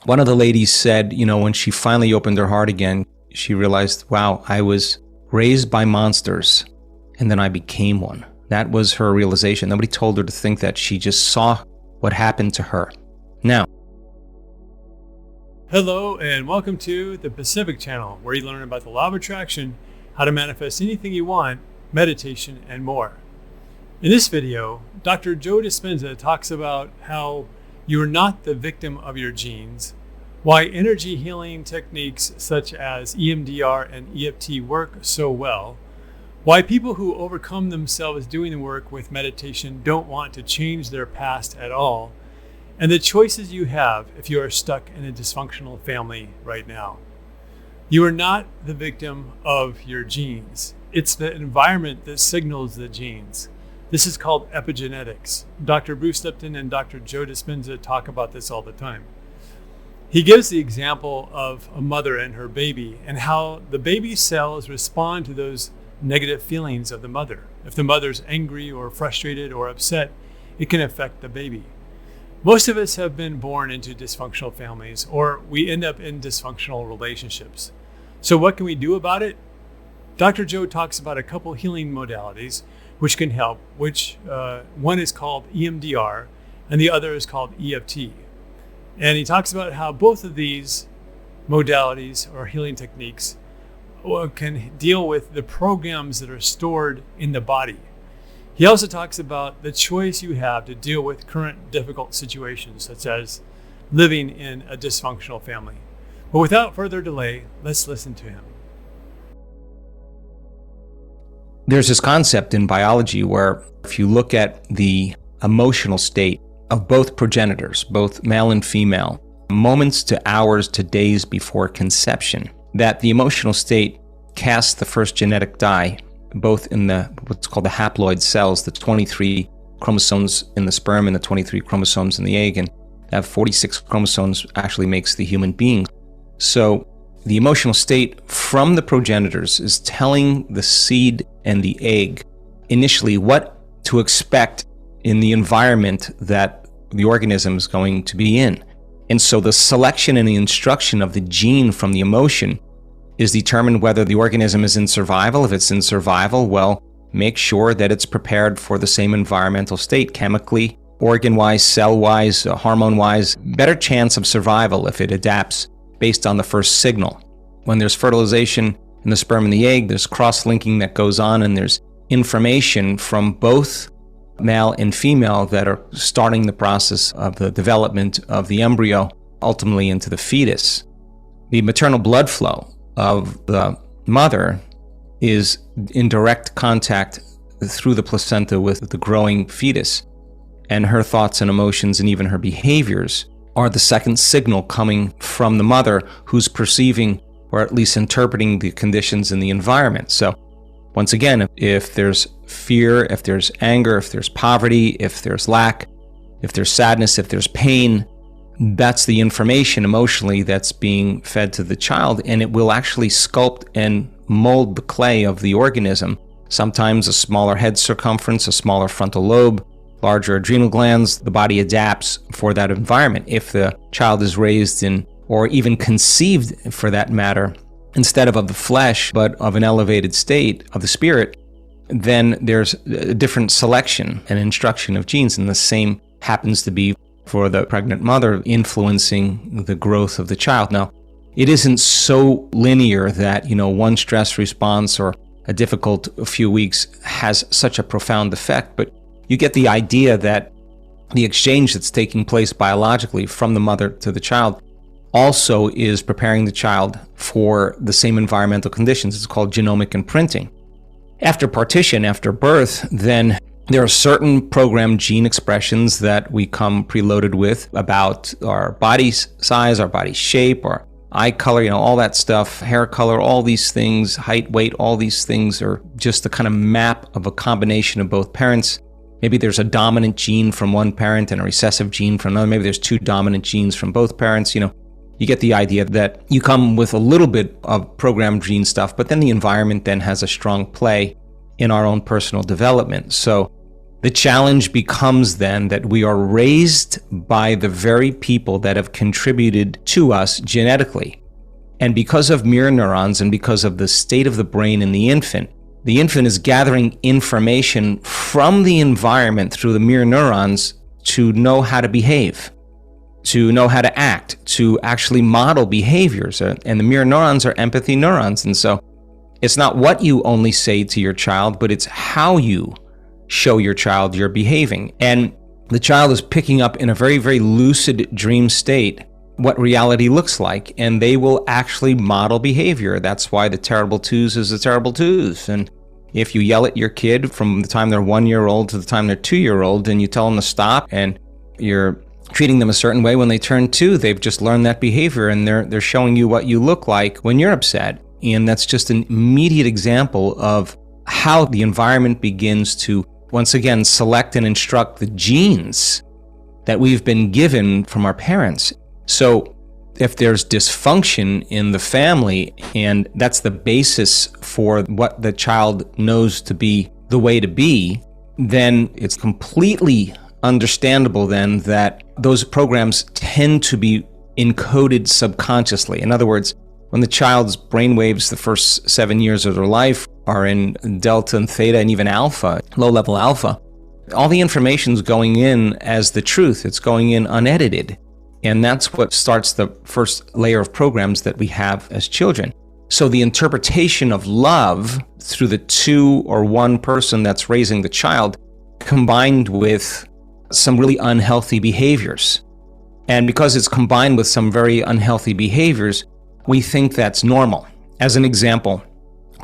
One of the ladies said, when she finally opened her heart again, she realized, wow, I was raised by monsters, and then I became one. That was her realization. Nobody told her to think that. She just saw what happened to her. Now, hello and welcome to the Pacific Channel, where you learn about the law of attraction, how to manifest anything you want, meditation, and more. In this video, Dr. Joe Dispenza talks about how you are not the victim of your genes, why energy healing techniques such as EMDR and EFT work so well, why people who overcome themselves doing the work with meditation don't want to change their past at all, and the choices you have if you are stuck in a dysfunctional family right now. You are not the victim of your genes. It's the environment that signals the genes. This is called epigenetics. Dr. Bruce Lipton and Dr. Joe Dispenza talk about this all the time. He gives the example of a mother and her baby and how the baby cells respond to those negative feelings of the mother. If the mother's angry or frustrated or upset, it can affect the baby. Most of us have been born into dysfunctional families, or we end up in dysfunctional relationships. So what can we do about it? Dr. Joe talks about a couple healing modalities which can help, which one is called EMDR and the other is called EFT. And he talks about how both of these modalities or healing techniques can deal with the programs that are stored in the body. He also talks about the choice you have to deal with current difficult situations, such as living in a dysfunctional family. But without further delay, let's listen to him. there's this concept in biology where if you look at the emotional state of both progenitors, both male and female, moments to hours to days before conception, that the emotional state casts the first genetic die, both in the what's called the haploid cells, the 23 chromosomes in the sperm and the 23 chromosomes in the egg, and that 46 chromosomes actually makes the human being. So the emotional state from the progenitors is telling the seed and the egg initially what to expect in the environment that the organism is going to be in. And so the selection and the instruction of the gene from the emotion is determined whether the organism is in survival. If it's in survival, well, make sure that it's prepared for the same environmental state, chemically, organ-wise, cell-wise, hormone-wise. Better chance of survival if it adapts based on the first signal. When there's fertilization in the sperm and the egg, there's cross-linking that goes on, and there's information from both male and female that are starting the process of the development of the embryo, ultimately into the fetus. The maternal blood flow of the mother is in direct contact through the placenta with the growing fetus, and her thoughts and emotions and even her behaviors are the second signal coming from the mother, who's perceiving or at least interpreting the conditions in the environment. So once again, if there's fear, if there's anger, if there's poverty, if there's lack, if there's sadness, if there's pain, that's the information emotionally that's being fed to the child, and it will actually sculpt and mold the clay of the organism. Sometimes a smaller head circumference, a smaller frontal lobe, larger adrenal glands. The body adapts for that environment. If the child is raised in, or even conceived for that matter, instead of the flesh, but of an elevated state of the spirit, then there's a different selection and instruction of genes, and the same happens to be for the pregnant mother, influencing the growth of the child. Now, it isn't so linear that, one stress response or a difficult few weeks has such a profound effect, but you get the idea that the exchange that's taking place biologically from the mother to the child also is preparing the child for the same environmental conditions. It's called genomic imprinting. After partition, after birth, then there are certain programmed gene expressions that we come preloaded with about our body size, our body shape, our eye color, all that stuff, hair color, all these things, height, weight, all these things are just a kind of map of a combination of both parents. Maybe there's a dominant gene from one parent and a recessive gene from another. Maybe there's two dominant genes from both parents. You get the idea that you come with a little bit of programmed gene stuff, but then the environment then has a strong play in our own personal development. So The challenge becomes then that we are raised by the very people that have contributed to us genetically. And because of mirror neurons and because of the state of the brain in the infant is gathering information from the environment through the mirror neurons to know how to behave, to know how to act, to actually model behaviors. And the mirror neurons are empathy neurons. And so it's not what you only say to your child, but it's how you show your child you're behaving. And the child is picking up in a very, very lucid dream state what reality looks like, and they will actually model behavior. That's why the terrible twos is the terrible twos. And if you yell at your kid from the time they're 1 year old to the time they're 2 year old, and you tell them to stop, and you're treating them a certain way when they turn 2, they've just learned that behavior, and they're showing you what you look like when you're upset. And that's just an immediate example of how the environment begins to once again select and instruct the genes that we've been given from our parents. So if there's dysfunction in the family, and that's the basis for what the child knows to be the way to be, then it's completely understandable then that those programs tend to be encoded subconsciously. In other words, when the child's brainwaves the first 7 years of their life are in delta and theta and even alpha, low-level alpha, all the information's going in as the truth. It's going in unedited. And that's what starts the first layer of programs that we have as children. So the interpretation of love through the two or one person that's raising the child, combined with some really unhealthy behaviors. And because it's combined with some very unhealthy behaviors, we think that's normal. As an example,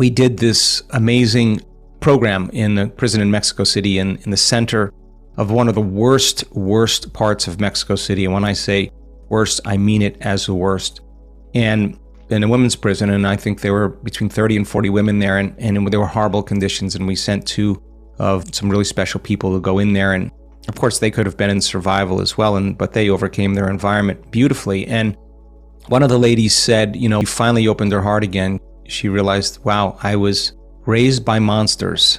we did this amazing program in a prison in Mexico City, in the center of one of the worst parts of Mexico City. And when I say worst, I mean it as the worst. And in a women's prison, and I think there were between 30 and 40 women there, and there were horrible conditions, and we sent two of some really special people to go in there. And of course, they could have been in survival as well, but they overcame their environment beautifully. And one of the ladies said, she finally opened her heart again. She realized, wow, I was raised by monsters,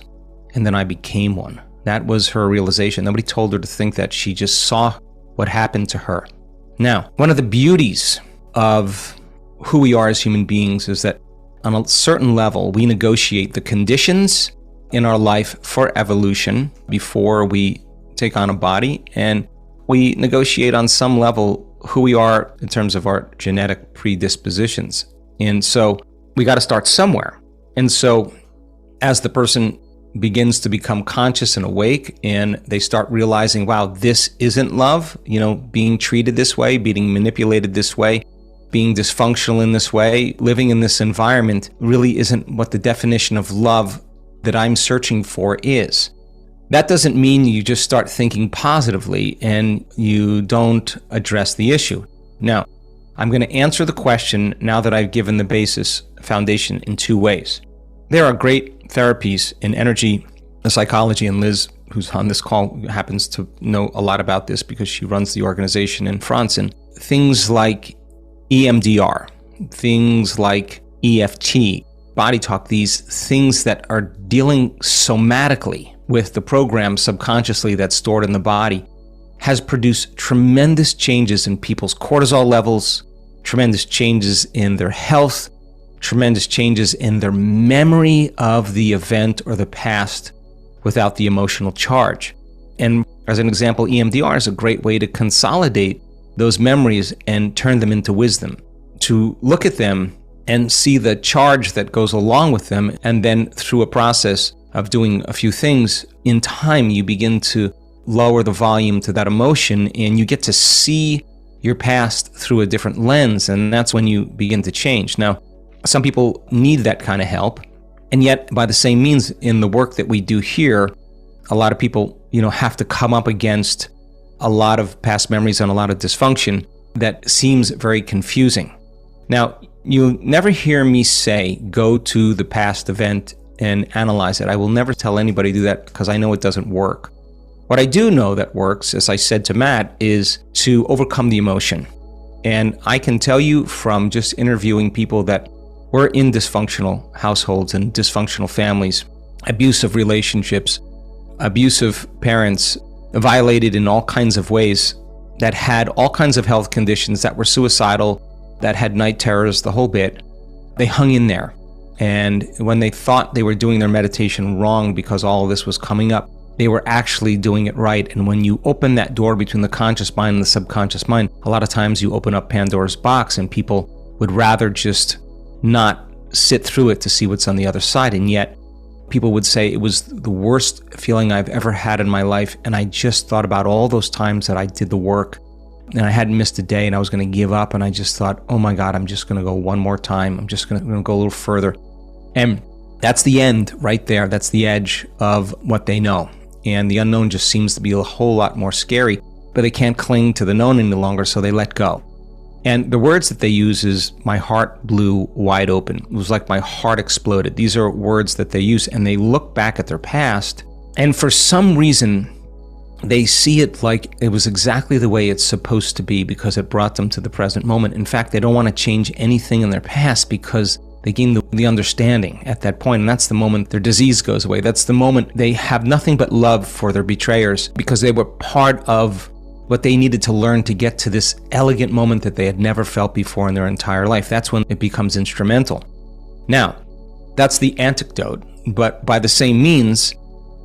and then I became one. That was her realization. Nobody told her to think that. She just saw what happened to her. Now, one of the beauties of who we are as human beings is that on a certain level, we negotiate the conditions in our life for evolution before we take on a body, and we negotiate on some level who we are in terms of our genetic predispositions. And so we got to start somewhere. And so as the person begins to become conscious and awake, and they start realizing, wow, this isn't love, being treated this way, being manipulated this way, being dysfunctional in this way, living in this environment really isn't what the definition of love that I'm searching for is. That doesn't mean you just start thinking positively and you don't address the issue. Now, I'm going to answer the question now that I've given the basis foundation in two ways. There are great therapies in energy psychology, and Liz, who's on this call, happens to know a lot about this because she runs the organization in France, and things like EMDR, things like EFT, body talk, these things that are dealing somatically with the program subconsciously that's stored in the body, has produced tremendous changes in people's cortisol levels, tremendous changes in their health, tremendous changes in their memory of the event or the past without the emotional charge. And as an example, EMDR is a great way to consolidate those memories and turn them into wisdom, to look at them and see the charge that goes along with them, and then through a process of doing a few things, in time you begin to lower the volume to that emotion, and you get to see your past through a different lens, and that's when you begin to change. Now, some people need that kind of help, and yet by the same means, in the work that we do here, a lot of people, have to come up against a lot of past memories and a lot of dysfunction that seems very confusing. Now, you'll never hear me say, go to the past event and analyze it. I will never tell anybody to do that because I know it doesn't work. What I do know that works, as I said to Matt, is to overcome the emotion. And I can tell you from just interviewing people that were in dysfunctional households and dysfunctional families, abusive relationships, abusive parents, violated in all kinds of ways, that had all kinds of health conditions, that were suicidal, that had night terrors, the whole bit. They hung in there. And when they thought they were doing their meditation wrong because all of this was coming up, they were actually doing it right. And when you open that door between the conscious mind and the subconscious mind, a lot of times you open up Pandora's box, and people would rather just not sit through it to see what's on the other side. And yet people would say it was the worst feeling I've ever had in my life. And I just thought about all those times that I did the work and I hadn't missed a day and I was going to give up. And I just thought, oh my God, I'm just going to go one more time. I'm just going to go a little further. And that's the end right there. That's the edge of what they know. And the unknown just seems to be a whole lot more scary, but they can't cling to the known any longer, so they let go. And the words that they use is, my heart blew wide open. It was like my heart exploded. These are words that they use, and they look back at their past, and for some reason, they see it like it was exactly the way it's supposed to be because it brought them to the present moment. In fact, they don't want to change anything in their past because they gain the understanding at that point, and that's the moment their disease goes away. That's the moment they have nothing but love for their betrayers because they were part of what they needed to learn to get to this elegant moment that they had never felt before in their entire life. That's when it becomes instrumental. Now, that's the antidote, but by the same means,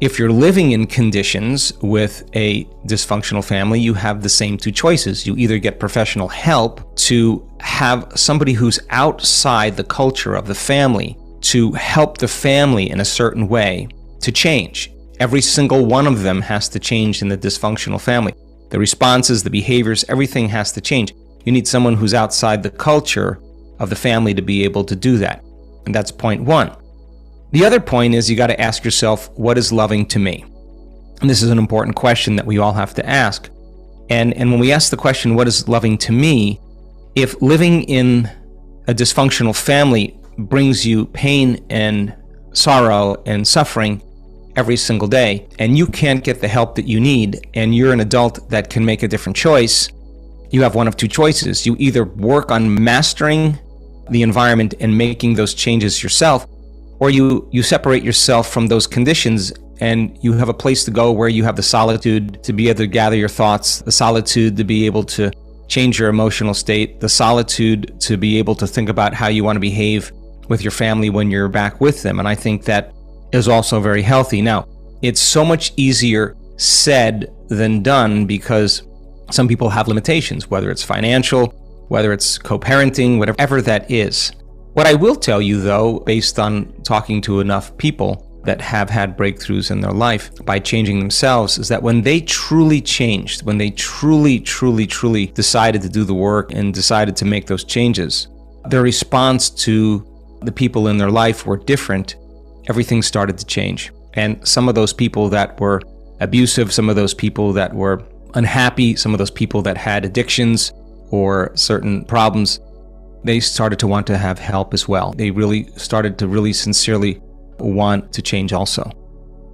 if you're living in conditions with a dysfunctional family, you have the same two choices. You either get professional help to have somebody who's outside the culture of the family to help the family in a certain way to change. Every single one of them has to change in the dysfunctional family. The responses, the behaviors, everything has to change. You need someone who's outside the culture of the family to be able to do that. And that's point one. The other point is you got to ask yourself, what is loving to me? And this is an important question that we all have to ask. And when we ask the question, what is loving to me? If living in a dysfunctional family brings you pain and sorrow and suffering every single day, and you can't get the help that you need, and you're an adult that can make a different choice, you have one of two choices. You either work on mastering the environment and making those changes yourself, or you separate yourself from those conditions and you have a place to go where you have the solitude to be able to gather your thoughts, the solitude to be able to change your emotional state, the solitude to be able to think about how you want to behave with your family when you're back with them. And I think that is also very healthy. Now, it's so much easier said than done because some people have limitations, whether it's financial, whether it's co-parenting, whatever that is. What I will tell you, though, based on talking to enough people that have had breakthroughs in their life by changing themselves, is that when they truly changed, when they truly decided to do the work and decided to make those changes, their response to the people in their life were different. Everything started to change. And some of those people that were abusive, some of those people that were unhappy, some of those people that had addictions or certain problems, they started to want to have help as well. They really started to really sincerely want to change also.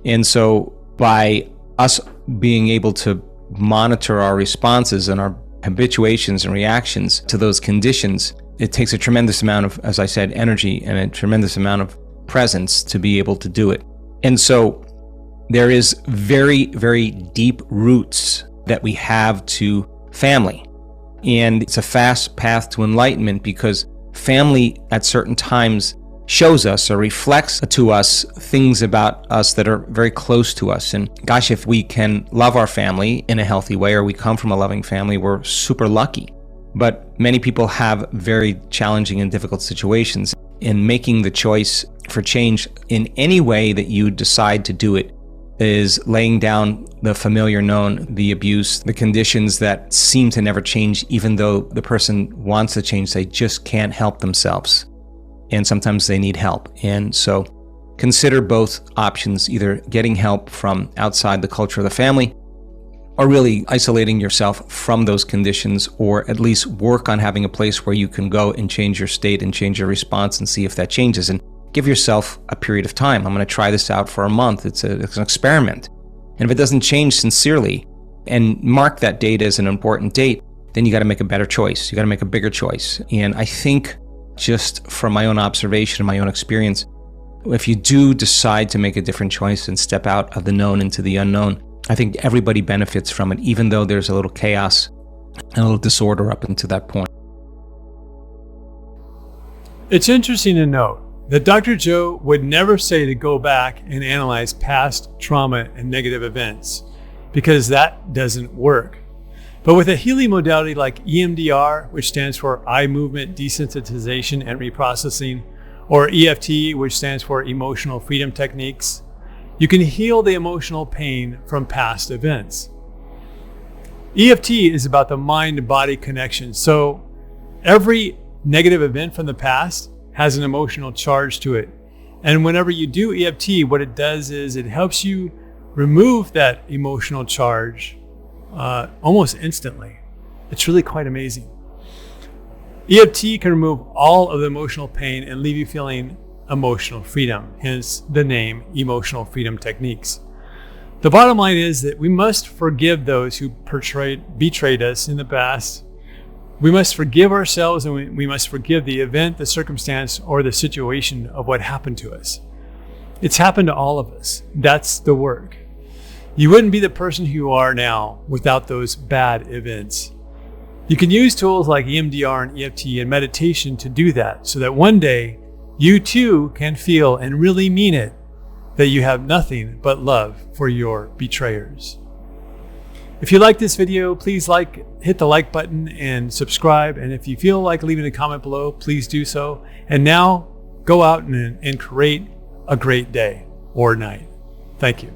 And so by us being able to monitor our responses and our habituations and reactions to those conditions, it takes a tremendous amount of, as I said, energy and a tremendous amount of presence to be able to do it. And so there is very, very deep roots that we have to family. And it's a fast path to enlightenment because family at certain times shows us or reflects to us things about us that are very close to us. And gosh, if we can love our family in a healthy way, or we come from a loving family, we're super lucky. But many people have very challenging and difficult situations. In making the choice for change in any way that you decide to do it is laying down the familiar known, the abuse, the conditions that seem to never change, even though the person wants to change, they just can't help themselves. And sometimes they need help. And so consider both options, either getting help from outside the culture of the family or really isolating yourself from those conditions, or at least work on having a place where you can go and change your state and change your response and see if that changes. And give yourself a period of time. I'm going to try this out for a month. It's an experiment. And if it doesn't change sincerely, and mark that date as an important date, then you got to make a better choice. You got to make a bigger choice. And I think just from my own observation and my own experience, If you do decide to make a different choice and step out of the known into the unknown, I think everybody benefits from it, even though there's a little chaos and a little disorder up until that point. It's interesting to note that Dr. Joe would never say to go back and analyze past trauma and negative events, because that doesn't work. But with a healing modality like EMDR, which stands for eye movement desensitization and reprocessing, or EFT, which stands for emotional freedom techniques, you can heal the emotional pain from past events. EFT is about the mind-body connection. So every negative event from the past has an emotional charge to it. And whenever you do EFT, what it does is it helps you remove that emotional charge almost instantly. It's really quite amazing. EFT can remove all of the emotional pain and leave you feeling emotional freedom, hence the name Emotional Freedom Techniques. The bottom line is that we must forgive those who betrayed us in the past. We must forgive ourselves, and we must forgive the event, the circumstance, or the situation of what happened to us. It's happened to all of us. That's the work. You wouldn't be the person who you are now without those bad events. You can use tools like EMDR and EFT and meditation to do that, so that one day you too can feel and really mean it that you have nothing but love for your betrayers. If you like this video, please hit the like button and subscribe. And if you feel like leaving a comment below, please do so. And now go out and create a great day or night. Thank you.